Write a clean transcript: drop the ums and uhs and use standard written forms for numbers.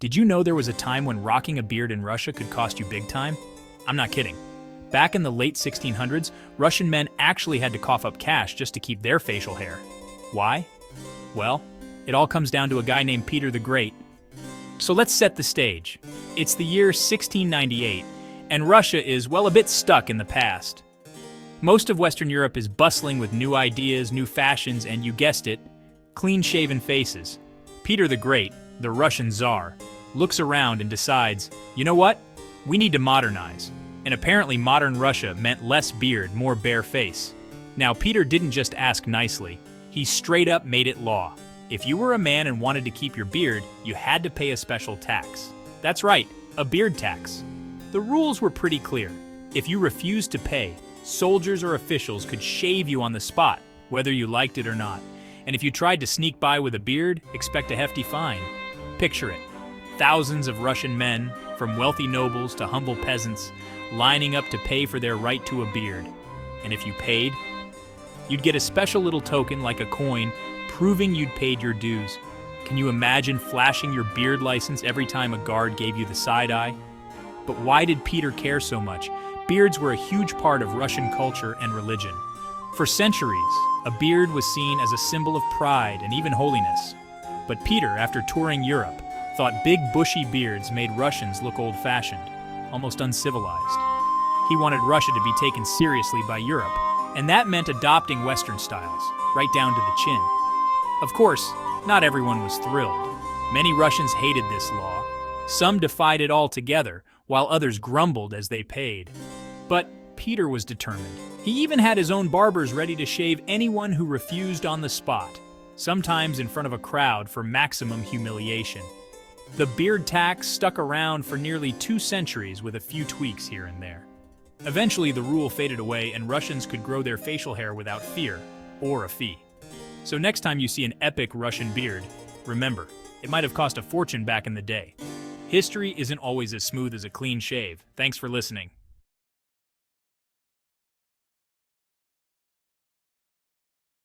Did you know there was a time when rocking a beard in Russia could cost you big time? I'm not kidding. Back in the late 1600s, Russian men actually had to cough up cash just to keep their facial hair. Why? Well, it all comes down to a guy named Peter the Great. So let's set the stage. It's the year 1698, and Russia is, well, a bit stuck in the past. Most of Western Europe is bustling with new ideas, new fashions, and you guessed it, clean-shaven faces. Peter the Great, the Russian Tsar, looks around and decides, you know what? We need to modernize. And apparently modern Russia meant less beard, more bare face. Now, Peter didn't just ask nicely. He straight up made it law. If you were a man and wanted to keep your beard, you had to pay a special tax. That's right, a beard tax. The rules were pretty clear. If you refused to pay, soldiers or officials could shave you on the spot, whether you liked it or not. And if you tried to sneak by with a beard, expect a hefty fine. Picture it. Thousands of Russian men, from wealthy nobles to humble peasants, lining up to pay for their right to a beard. And if you paid, you'd get a special little token like a coin proving you'd paid your dues. Can you imagine flashing your beard license every time a guard gave you the side eye? But why did Peter care so much? Beards were a huge part of Russian culture and religion. For centuries, a beard was seen as a symbol of pride and even holiness. But Peter, after touring Europe, thought big bushy beards made Russians look old-fashioned, almost uncivilized. He wanted Russia to be taken seriously by Europe, and that meant adopting Western styles, right down to the chin. Of course, not everyone was thrilled. Many Russians hated this law. Some defied it altogether, while others grumbled as they paid. But Peter was determined. He even had his own barbers ready to shave anyone who refused on the spot, sometimes in front of a crowd for maximum humiliation. The beard tax stuck around for nearly 2 centuries with a few tweaks here and there. Eventually, the rule faded away and Russians could grow their facial hair without fear or a fee. So next time you see an epic Russian beard, remember, it might have cost a fortune back in the day. History isn't always as smooth as a clean shave. Thanks for listening.